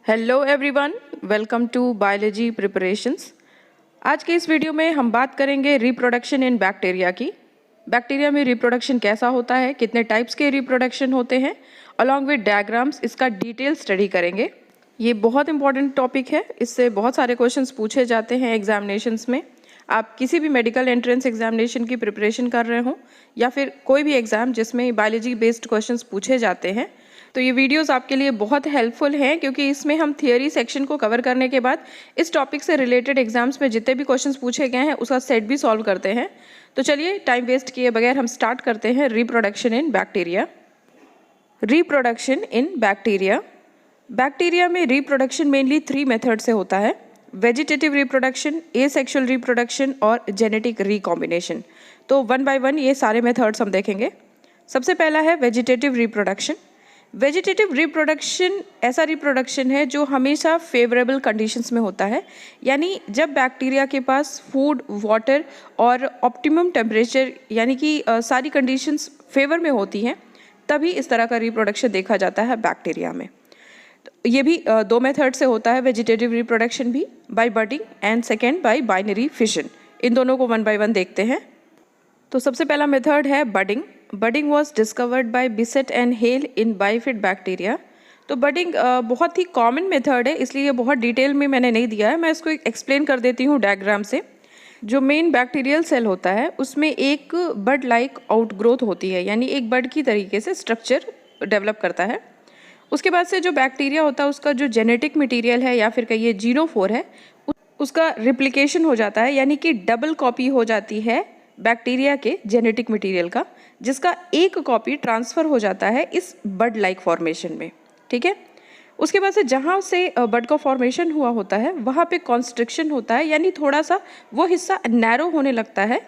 Hello everyone, welcome to biology preparations. आज के इस वीडियो में हम बात करेंगे रिप्रोडक्शन इन बैक्टीरिया की। बैक्टीरिया में रिप्रोडक्शन कैसा होता है, कितने टाइप्स के रिप्रोडक्शन होते हैं, अलॉन्ग विद डायग्राम्स इसका डिटेल स्टडी करेंगे। ये बहुत इंपॉर्टेंट टॉपिक है, इससे बहुत सारे क्वेश्चंस पूछे जाते हैं एग्जामिनेशंस में। आप किसी भी मेडिकल एंट्रेंस एग्जामिनेशन की प्रिपरेशन कर रहे हो या फिर कोई भी एग्ज़ाम जिसमें बायोलॉजी बेस्ड क्वेश्चंस पूछे जाते हैं, तो ये वीडियोस आपके लिए बहुत हेल्पफुल हैं, क्योंकि इसमें हम थियोरी सेक्शन को कवर करने के बाद इस टॉपिक से रिलेटेड एग्जाम्स में जितने भी क्वेश्चंस पूछे गए हैं उसका सेट भी सॉल्व करते हैं। तो चलिए टाइम वेस्ट किए बगैर हम स्टार्ट करते हैं reproduction in bacteria. Reproduction in bacteria. Bacteria में रिप्रोडक्शन मेनली 3 मेथड से होता है: वेजिटेटिव रिप्रोडक्शन, एसेक्सुअल रिप्रोडक्शन और जेनेटिक रिकॉम्बिनेशन। तो वन बाय वन ये सारे मेथड्स हम देखेंगे। सबसे पहला है वेजिटेटिव रिप्रोडक्शन। वेजिटेटिव रिप्रोडक्शन ऐसा रिप्रोडक्शन है जो हमेशा फेवरेबल कंडीशंस में होता है, यानी जब बैक्टीरिया के पास फूड, वाटर और ऑप्टिमम टेम्परेचर यानी कि सारी कंडीशंस फेवर में होती हैं, तभी इस तरह का रिप्रोडक्शन देखा जाता है बैक्टीरिया में। तो ये भी 2 मेथड से होता है वेजिटेटिव रिप्रोडक्शन भी, by budding and second by binary fission. इन दोनों को वन बाय वन देखते हैं। तो सबसे पहला मेथड है budding. Budding was discovered by बिसेट and hell in bifid bacteria. तो बडिंग बहुत ही कॉमन मेथड है, इसलिए बहुत डिटेल में मैंने नहीं दिया है। मैं इसको एक्सप्लेन कर देती हूँ डायग्राम से। जो मेन बैक्टीरियल सेल होता है उसमें एक बड लाइक आउटग्रोथ होती है, यानी एक बड की तरीके से स्ट्रक्चर डेवलप करता है। उसके बाद से जो बैक्टीरिया होता है उसका जो जेनेटिक मटीरियल है या फिर कहिए जीनोफोर है, उसका रिप्लिकेशन हो जाता है, यानी कि डबल कॉपी हो जाती है बैक्टीरिया के जेनेटिक मटेरियल का, जिसका एक कॉपी ट्रांसफ़र हो जाता है इस बड लाइक फॉर्मेशन में। ठीक है। उसके बाद से जहाँ से बड का फॉर्मेशन हुआ होता है वहाँ पे कॉन्स्ट्रिक्शन होता है, यानी थोड़ा सा वो हिस्सा नैरो होने लगता है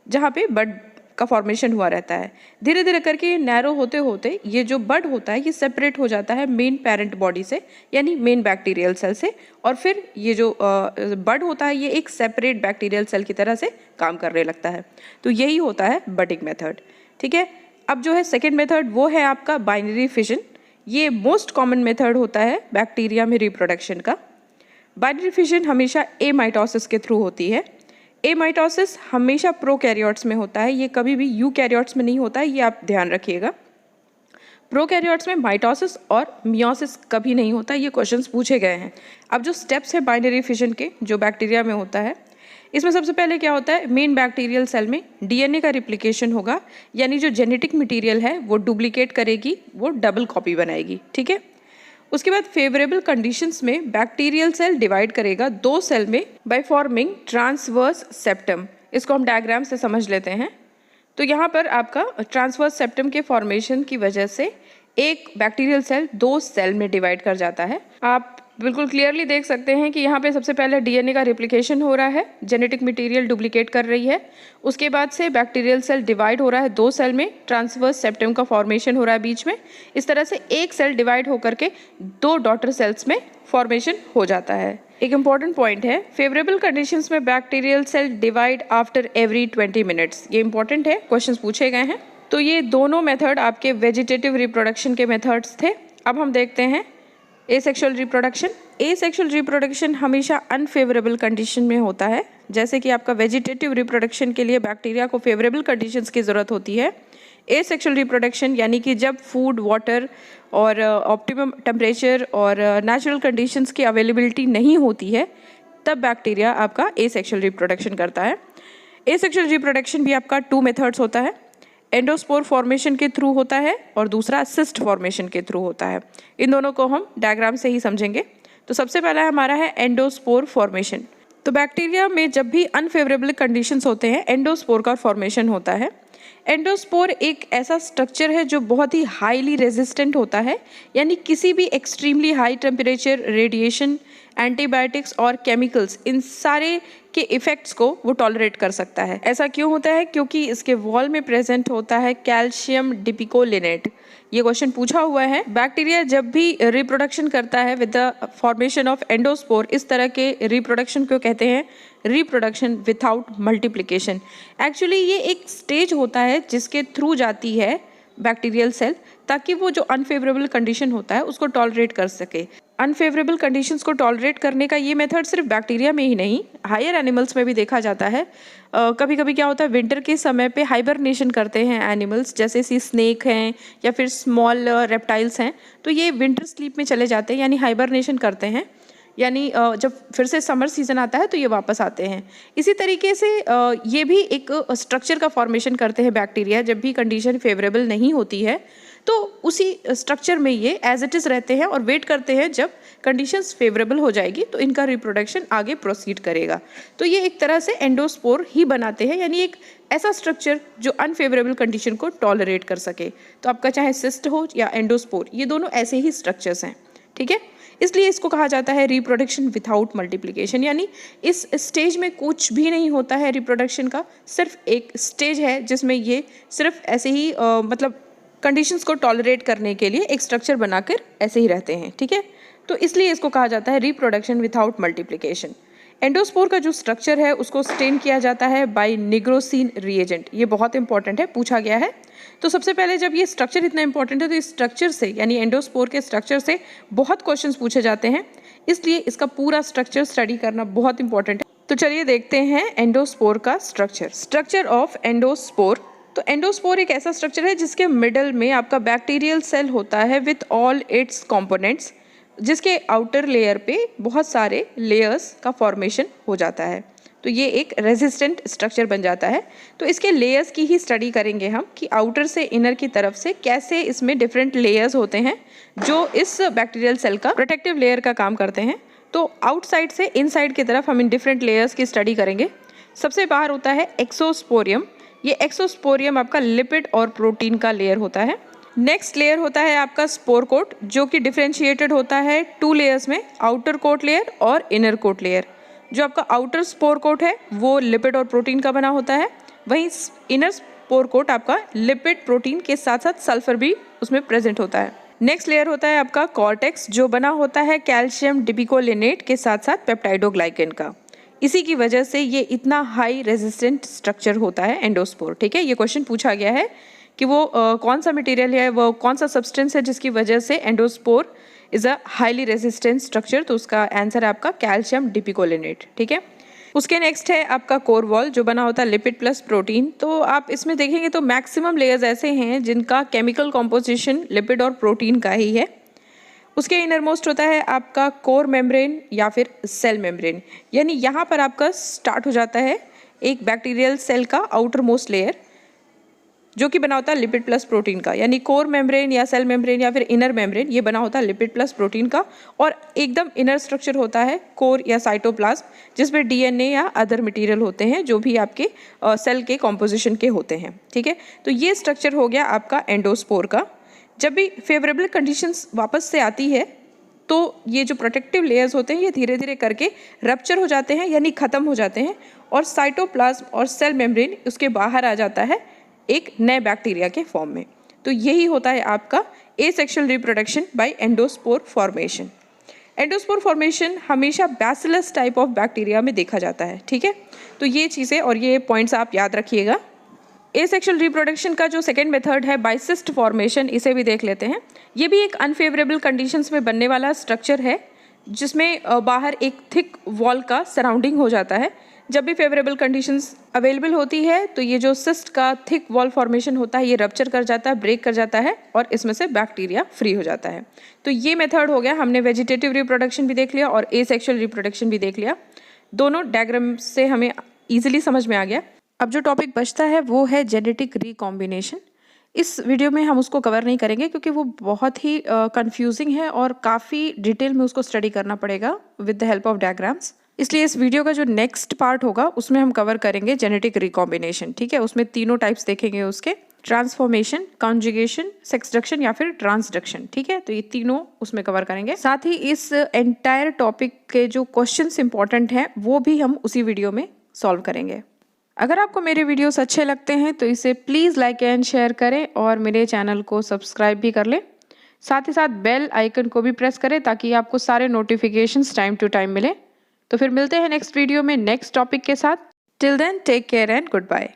जहाँ पे बड का फॉर्मेशन हुआ रहता है। धीरे धीरे करके नैरो होते होते ये जो बड होता है ये सेपरेट हो जाता है मेन पेरेंट बॉडी से, यानी मेन बैक्टीरियल सेल से, और फिर ये जो बड होता है ये एक सेपरेट बैक्टीरियल सेल की तरह से काम करने लगता है। तो यही होता है बडिंग मेथड। ठीक है। अब जो है सेकेंड मेथड वो है आपका बाइनरी फिशन। ये मोस्ट कॉमन मेथड होता है बैक्टीरिया में रिप्रोडक्शन का। बाइनरी फिशन हमेशा एमाइटोसिस के थ्रू होती है। एमाइटोसिस हमेशा प्रोकैरियोट्स में होता है, ये कभी भी यूकैरियोट्स में नहीं होता है, ये आप ध्यान रखिएगा। प्रोकैरियोट्स में माइटोसिस और मियोसिस कभी नहीं होता, ये क्वेश्चंस पूछे गए हैं। अब जो स्टेप्स है बाइनरी फिशन के जो बैक्टीरिया में होता है, इसमें सबसे पहले क्या होता है, मेन बैक्टीरियल सेल में डीएनए का रिप्लिकेशन होगा, यानी जो जेनेटिक मटेरियल है वो डुप्लीकेट करेगी, वो डबल कॉपी बनाएगी। ठीक है। उसके बाद फेवरेबल कंडीशंस में बैक्टीरियल सेल डिवाइड करेगा 2 सेल में बाय फॉर्मिंग ट्रांसवर्स सेप्टम। इसको हम डायग्राम से समझ लेते हैं। तो यहाँ पर आपका ट्रांसवर्स सेप्टम के फॉर्मेशन की वजह से एक बैक्टीरियल सेल 2 सेल में डिवाइड कर जाता है। आप बिल्कुल क्लियरली देख सकते हैं कि यहाँ पे सबसे पहले डीएनए का रिप्लिकेशन हो रहा है, जेनेटिक मटेरियल डुप्लीकेट कर रही है। उसके बाद से बैक्टीरियल सेल डिवाइड हो रहा है 2 सेल में, ट्रांसवर्स सेप्टम का फॉर्मेशन हो रहा है बीच में। इस तरह से एक सेल डिवाइड होकर के 2 डॉटर सेल्स में फॉर्मेशन हो जाता है। एक इंपॉर्टेंट पॉइंट है, फेवरेबल कंडीशंस में bacterial cell divide after every 20 minutes. ये इंपॉर्टेंट है, क्वेश्चंस पूछे गए हैं। तो ये दोनों मेथड आपके वेजिटेटिव रिप्रोडक्शन के मेथड्स थे। अब हम देखते हैं एसेक्सुअल रिप्रोडक्शन। एसेक्सुअल रिप्रोडक्शन हमेशा अनफेवरेबल कंडीशन में होता है। जैसे कि आपका वेजिटेटिव रिप्रोडक्शन के लिए बैक्टीरिया को फेवरेबल कंडीशंस की ज़रूरत होती है, एसेक्सुअल रिप्रोडक्शन यानी कि जब फूड, वाटर और ऑप्टिमम टेम्परेचर और नेचुरल कंडीशंस की अवेलेबिलिटी नहीं होती है, तब बैक्टीरिया आपका एसेक्सुअल रिप्रोडक्शन करता है। एसेक्सुअल रिप्रोडक्शन भी आपका 2 मेथड्स होता है, एंडोस्पोर फॉर्मेशन के थ्रू होता है और दूसरा सिस्ट फॉर्मेशन के थ्रू होता है। इन दोनों को हम डायग्राम से ही समझेंगे। तो सबसे पहला हमारा है एंडोस्पोर फॉर्मेशन। तो बैक्टीरिया में जब भी अनफेवरेबल कंडीशंस होते हैं एंडोस्पोर का फॉर्मेशन होता है। एंडोस्पोर एक ऐसा स्ट्रक्चर है जो बहुत ही हाईली रेजिस्टेंट होता है, यानी किसी भी extremely high temperature, radiation, antibiotics और केमिकल्स, इन सारे के इफ़ेक्ट्स को वो टॉलरेट कर सकता है। ऐसा क्यों होता है? क्योंकि इसके वॉल में प्रेजेंट होता है कैल्शियम डिपिकोलिनेट। ये क्वेश्चन पूछा हुआ है। बैक्टीरिया जब भी रिप्रोडक्शन करता है with the formation of endospore, इस तरह के रिप्रोडक्शन को कहते हैं रिप्रोडक्शन विथआउट मल्टीप्लिकेशन। एक्चुअली ये एक स्टेज होता है जिसके थ्रू जाती है बैक्टीरियल सेल, ताकि वो जो अनफेवरेबल कंडीशन होता है उसको टॉलरेट कर सके। अनफेवरेबल कंडीशंस को टॉलरेट करने का ये मेथड सिर्फ बैक्टीरिया में ही नहीं, हायर एनिमल्स में भी देखा जाता है। कभी कभी क्या होता है, विंटर के समय पे हाइबरनेशन करते हैं एनिमल्स, जैसे सी स्नेक हैं या फिर स्मॉल रेप्टाइल्स हैं, तो ये विंटर स्लीप में चले जाते हैं, यानी हाइबरनेशन करते हैं, यानी जब फिर से समर सीजन आता है तो ये वापस आते हैं। इसी तरीके से ये भी एक स्ट्रक्चर का फॉर्मेशन करते हैं बैक्टीरिया, जब भी कंडीशन फेवरेबल नहीं होती है तो उसी स्ट्रक्चर में ये एज इट इज़ रहते हैं और वेट करते हैं जब कंडीशंस फेवरेबल हो जाएगी तो इनका रिप्रोडक्शन आगे प्रोसीड करेगा। तो ये एक तरह से एंडोस्पोर ही बनाते हैं, यानी एक ऐसा स्ट्रक्चर जो अनफेवरेबल कंडीशन को टॉलरेट कर सके। तो आपका चाहे सिस्ट हो या एंडोस्पोर, ये दोनों ऐसे ही स्ट्रक्चर्स हैं, ठीक है। इसलिए इसको कहा जाता है रिप्रोडक्शन विथआउट मल्टीप्लिकेशन, यानी इस स्टेज में कुछ भी नहीं होता है रिप्रोडक्शन का, सिर्फ एक स्टेज है जिसमें ये सिर्फ ऐसे ही मतलब कंडीशंस को टॉलरेट करने के लिए एक स्ट्रक्चर बनाकर ऐसे ही रहते हैं, ठीक है। तो इसलिए इसको कहा जाता है रिप्रोडक्शन विथआउट मल्टीप्लिकेशन। एंडोस्पोर का जो स्ट्रक्चर है उसको स्टेन किया जाता है बाय निग्रोसिन रिएजेंट। ये बहुत इंपॉर्टेंट है, पूछा गया है। तो सबसे पहले जब ये स्ट्रक्चर इतना इंपॉर्टेंट है तो इस स्ट्रक्चर से, यानी एंडोस्पोर के स्ट्रक्चर से बहुत क्वेश्चंस पूछे जाते हैं, इसलिए इसका पूरा स्ट्रक्चर स्टडी करना बहुत इंपॉर्टेंट है। तो चलिए देखते हैं एंडोस्पोर का स्ट्रक्चर। Structure of endospore. तो एंडोस्पोर एक ऐसा स्ट्रक्चर है जिसके मिडल में आपका बैक्टीरियल सेल होता है विथ ऑल इट्स कंपोनेंट्स, जिसके आउटर लेयर पे बहुत सारे लेयर्स का फॉर्मेशन हो जाता है। तो ये एक रेजिस्टेंट स्ट्रक्चर बन जाता है। तो इसके लेयर्स की ही स्टडी करेंगे हम कि आउटर से इनर की तरफ से कैसे इसमें डिफरेंट लेयर्स होते हैं जो इस बैक्टीरियल सेल का प्रोटेक्टिव लेयर का काम करते हैं। तो आउटसाइड से इनसाइड की तरफ हम इन डिफरेंट लेयर्स की स्टडी करेंगे। सबसे बाहर होता है एक्सोस्पोरियम। ये एक्सोस्पोरियम आपका लिपिड और प्रोटीन का लेयर होता है। नेक्स्ट लेयर होता है आपका स्पोर कोट, जो कि डिफरेंशिएटेड होता है 2 लेयर्स में, आउटर कोट लेयर और इनर कोट लेयर। जो आपका आउटर स्पोर कोट है वो लिपिड और प्रोटीन का बना होता है, वहीं इनर स्पोर कोट आपका लिपिड प्रोटीन के साथ साथ सल्फर भी उसमें प्रेजेंट होता है। नेक्स्ट लेयर होता है आपका कॉर्टेक्स, जो बना होता है कैल्शियम डिपिकोलिनेट के साथ साथ पेप्टाइडोग्लाइकेन का। इसी की वजह से ये इतना हाई रेजिस्टेंट स्ट्रक्चर होता है एंडोस्पोर, ठीक है। ये क्वेश्चन पूछा गया है कि वो कौन सा मटेरियल है, वो कौन सा सब्सटेंस है जिसकी वजह से endospore is a highly resistant structure. तो उसका आंसर है आपका कैल्शियम डिपिकोलिनेट, ठीक है। उसके नेक्स्ट है आपका कोर वॉल, जो बना होता है लिपिड प्लस प्रोटीन। तो आप इसमें देखेंगे तो मैक्सिमम लेयर्स ऐसे हैं जिनका केमिकल कॉम्पोजिशन लिपिड और प्रोटीन का ही है। उसके इनर मोस्ट होता है आपका कोर मेम्ब्रेन या फिर सेल मेम्ब्रेन, यानी यहाँ पर आपका स्टार्ट हो जाता है एक बैक्टीरियल सेल का आउटर मोस्ट लेयर, जो कि बना होता है लिपिड प्लस प्रोटीन का। यानी कोर मेम्ब्रेन या सेल मेम्ब्रेन या फिर इनर मेम्ब्रेन, ये बना होता है लिपिड प्लस प्रोटीन का। और एकदम इनर स्ट्रक्चर होता है कोर या साइटोप्लाज्म, जिसमें डीएनए या अदर मटेरियल होते हैं जो भी आपके सेल के कॉम्पोजिशन के होते हैं, ठीक है। तो ये स्ट्रक्चर हो गया आपका एंडोस्पोर का। जब भी फेवरेबल कंडीशंस वापस से आती है तो ये जो प्रोटेक्टिव लेयर्स होते हैं ये धीरे धीरे करके रप्चर हो जाते हैं, यानी ख़त्म हो जाते हैं, और साइटोप्लाज्म और सेल मेम्ब्रेन उसके बाहर आ जाता है एक नए बैक्टीरिया के फॉर्म में। तो यही होता है आपका asexual reproduction by endospore formation. Endospore formation हमेशा बैसिलस टाइप ऑफ बैक्टीरिया में देखा जाता है, ठीक है। तो ये चीज़ें और ये पॉइंट्स आप याद रखिएगा। एसेक्सुअल रिप्रोडक्शन का जो सेकेंड मेथड है बाइसिस्ट फॉर्मेशन, इसे भी देख लेते हैं। ये भी एक अनफेवरेबल कंडीशंस में बनने वाला स्ट्रक्चर है, जिसमें बाहर एक थिक वॉल का सराउंडिंग हो जाता है। जब भी फेवरेबल कंडीशंस अवेलेबल होती है तो ये जो सिस्ट का थिक वॉल फॉर्मेशन होता है ये रप्चर कर जाता है, ब्रेक कर जाता है, और इसमें से बैक्टीरिया फ्री हो जाता है। तो ये मेथड हो गया। हमने वेजिटेटिव रिप्रोडक्शन भी देख लिया और एसेक्सुअल रिप्रोडक्शन भी देख लिया। दोनों डायग्राम से हमें ईजिली समझ में आ गया। अब जो टॉपिक बचता है वो है जेनेटिक रिकॉम्बिनेशन। इस वीडियो में हम उसको कवर नहीं करेंगे क्योंकि वो बहुत ही कंफ्यूजिंग है और काफ़ी डिटेल में उसको स्टडी करना पड़ेगा with the help of diagrams. इसलिए इस वीडियो का जो नेक्स्ट पार्ट होगा उसमें हम कवर करेंगे जेनेटिक रिकॉम्बिनेशन, ठीक है। उसमें तीनों टाइप्स देखेंगे उसके, ट्रांसफॉर्मेशन, कॉन्जुगेशन, सेक्सडक्शन या फिर ट्रांसडक्शन, ठीक है। तो ये तीनों उसमें कवर करेंगे। साथ ही इस एंटायर टॉपिक के जो क्वेश्चंस इंपॉर्टेंट हैं वो भी हम उसी वीडियो में सॉल्व करेंगे। अगर आपको मेरे वीडियोस अच्छे लगते हैं तो इसे प्लीज़ लाइक एंड शेयर करें और मेरे चैनल को सब्सक्राइब भी कर लें। साथ ही साथ बेल आइकन को भी प्रेस करें ताकि आपको सारे नोटिफिकेशंस टाइम टू टाइम मिले। तो फिर मिलते हैं नेक्स्ट वीडियो में नेक्स्ट टॉपिक के साथ। Till then take care and good bye.